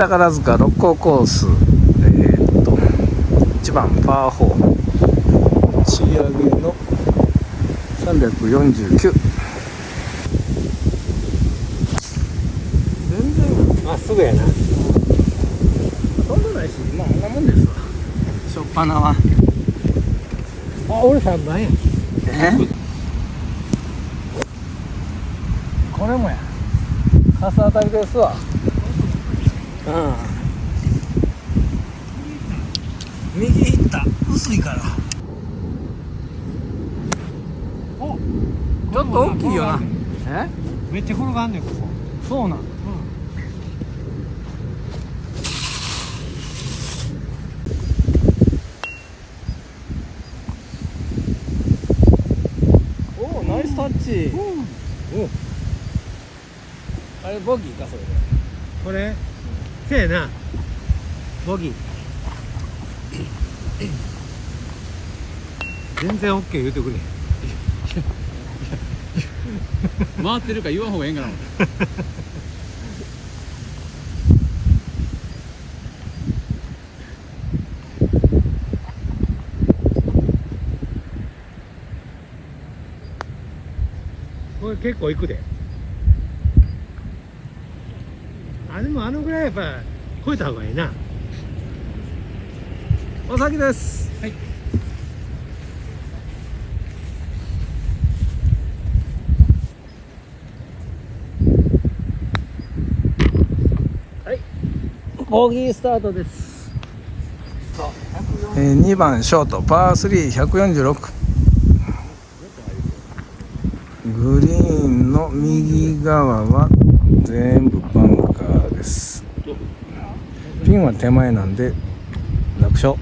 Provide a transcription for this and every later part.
宝塚六甲コース、1番パー4打ち上げの349。全然まっすぐやな。飛んでないし、まああんなもんですわ。しょっぱなは。あ、俺3番や。これもや。傘当たりですわ。右行った。薄いから。お、ちょっと大きいよな。めっちゃ転がんねんここ。そうなん。おお、ナイスタッチ。あれボギーかそれで。これ、せやな。ボギー。全然オッケー言うてくれ。回ってるか言わん方がええんかな。これ結構いくで。あ、でもあのぐらいやっぱ超えた方がいいな。お先です。はい。ボギースタートです。2番ショートパー3146。グリーンの右側は全部バンカーです。ピンは手前なんで楽勝。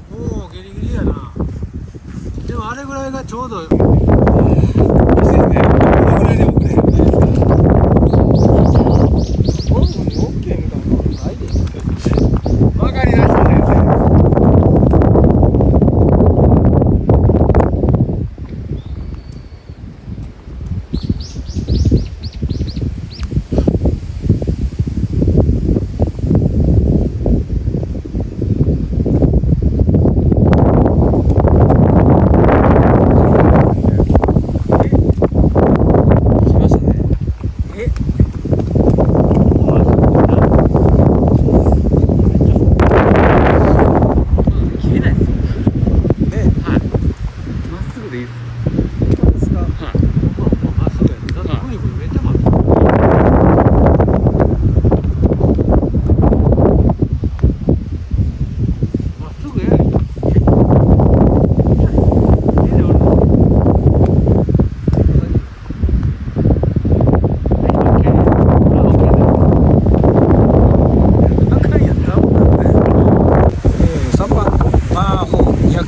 もうギリギリやな。でもあれぐらいがちょうど。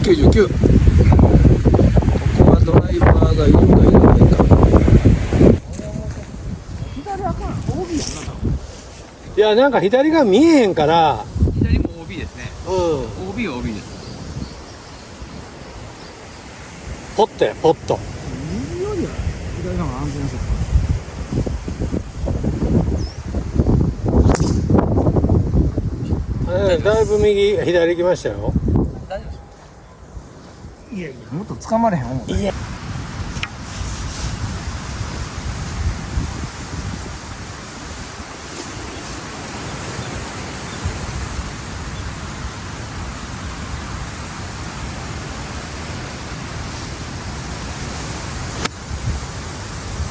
99。ここはドライバーがいるかいないか。左あかん。OB やな。いや、なんか左が見えへんから。左も OB ですね。OB は OB です。ポットや、ポット。右よりは左の方が安全そう。だいぶ右、左行きましたよ。大丈夫です。いやいや、もっと掴まれへん思う。いや。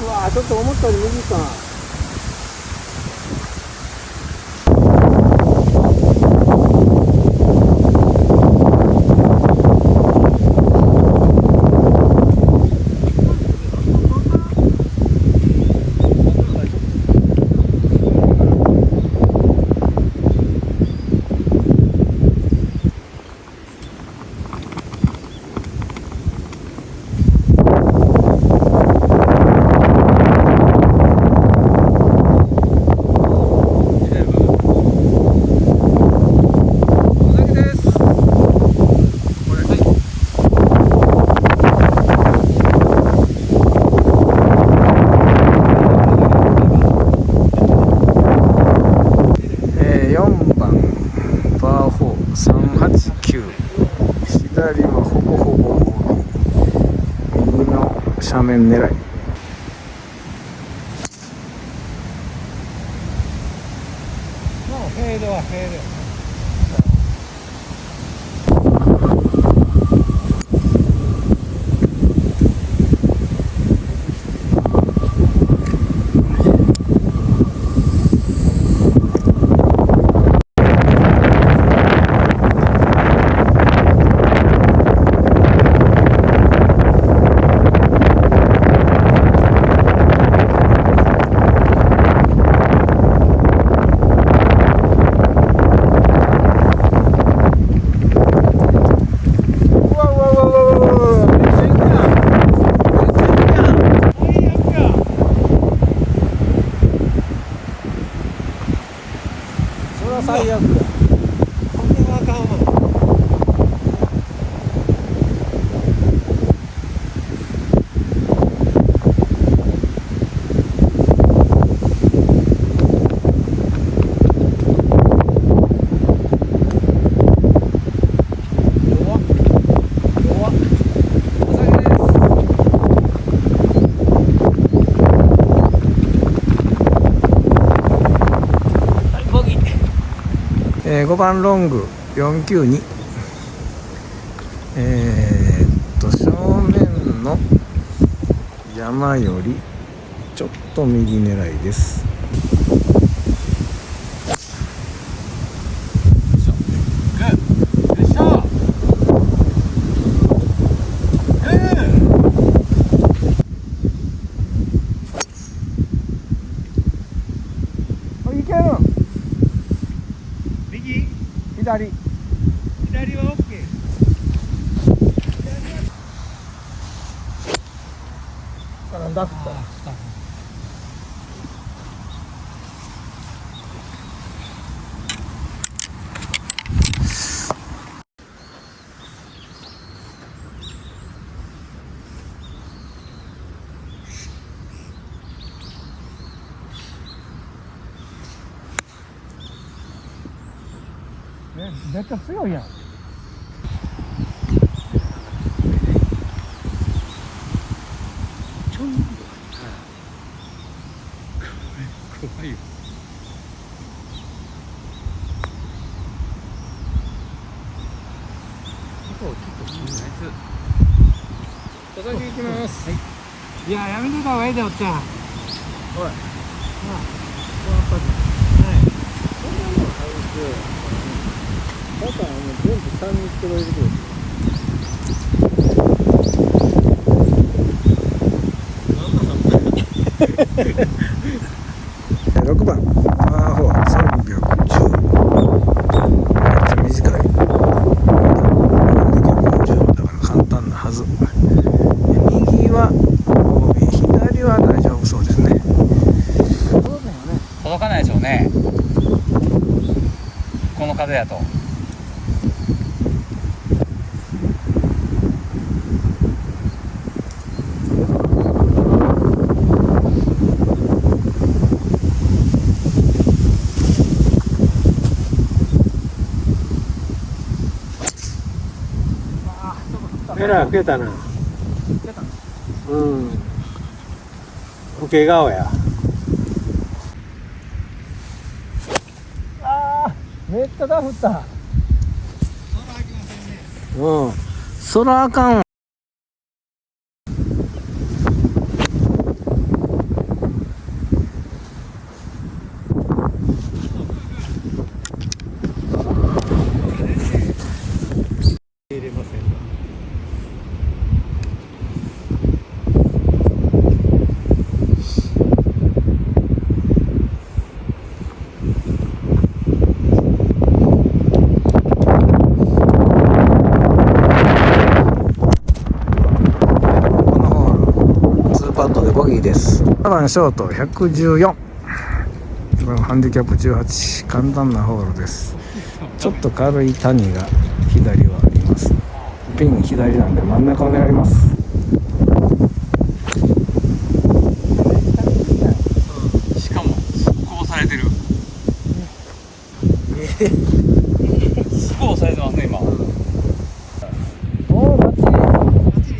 うわー、ちょっと思ったより右か。斜面狙い。もうフェードはフェードやね。最悪や。これはあかんわ。弱っ弱っ。お酒です。はいボギー。5番ロング492、正面の山よりちょっと右狙いです。いける。右左。左は OK。なんだ振ったら。めっちゃ強いやん。ちょんと怖いよ。ここをちょっとナイス。お酒行きます。はい。いややめといた方がいいでおっちゃん。おい。はい。だからもう全部3にしてくれるけど。6番パー4 310。めっちゃ短い。310だから簡単なはず。右は OB、左は大丈夫そうですね。届かないでしょうね、この風やと。えらい老けたな。うん。老け顔や。めっちゃダフった。うん。空あかんわ。入れませんか。ボギーです。7番ショート114、ハンディキャップ18、簡単なホールです。ちょっと軽い谷が左はあります。ピン左なんで真ん中を狙います。しかも速攻されてる。速攻されてますね今。おお、バッチリ。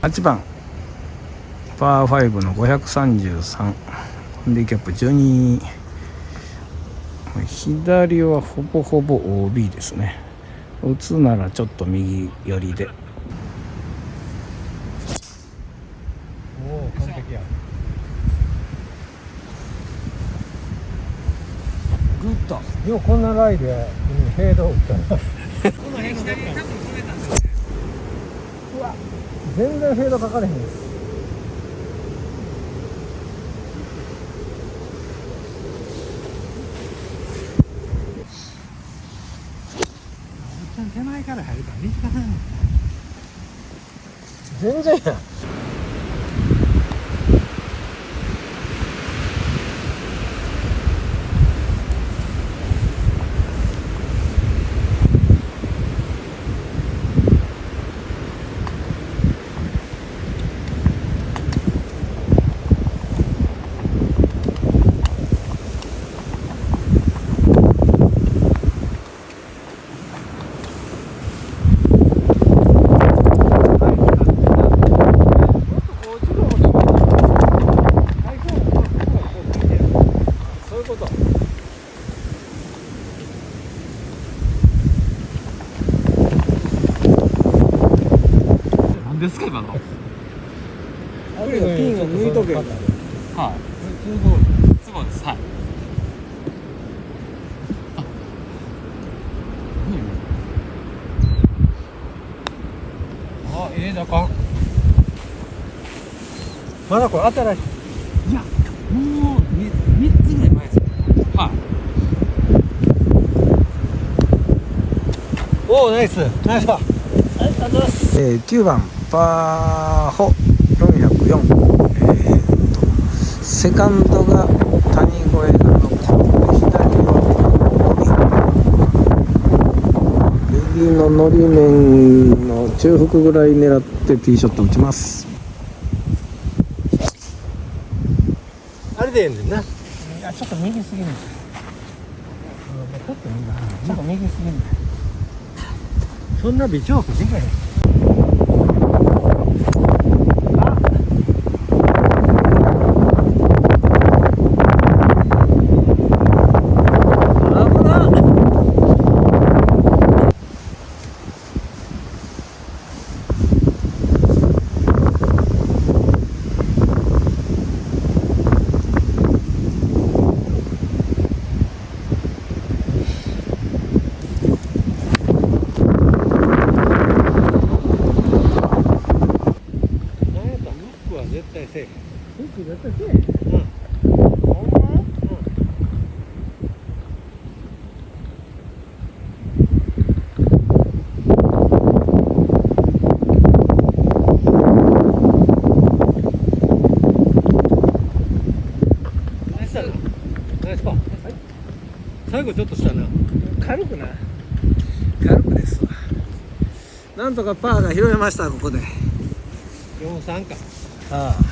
8番パー5の533、ハンディキャップ12。左はほぼほぼ OB ですね。打つならちょっと右寄りで。おお、完璧や。グッとようこんなライで、フェード打ったな。この辺左に多分止めたんですよね。うわ、全然フェードかかれへんです。手前から入るから短さない。全然や。何ですか今の。ピンを抜いとけ。はい。すツボです。はい。あ、あ、だかん。まだこれ新しい。いや、もう3つぐらい前ですよ。はい。おお、ナイス。ナイスパー。9番パーホ404、セカンドが谷越えが残って左は右ののり面の中腹ぐらい狙ってティーショット打ちます。あれでええねんな。いやちょっと右すぎるんですよ。ちょっと右すぎるんだよ。そんな微調整できない。絶対せえへん。絶対せえへん。うん。ほんま？うん。ナイスだな。ナイスパー。はい。最後ちょっとしたな。軽くな。軽くですわ。なんとかパーが拾えましたここで。4-3か。ああ。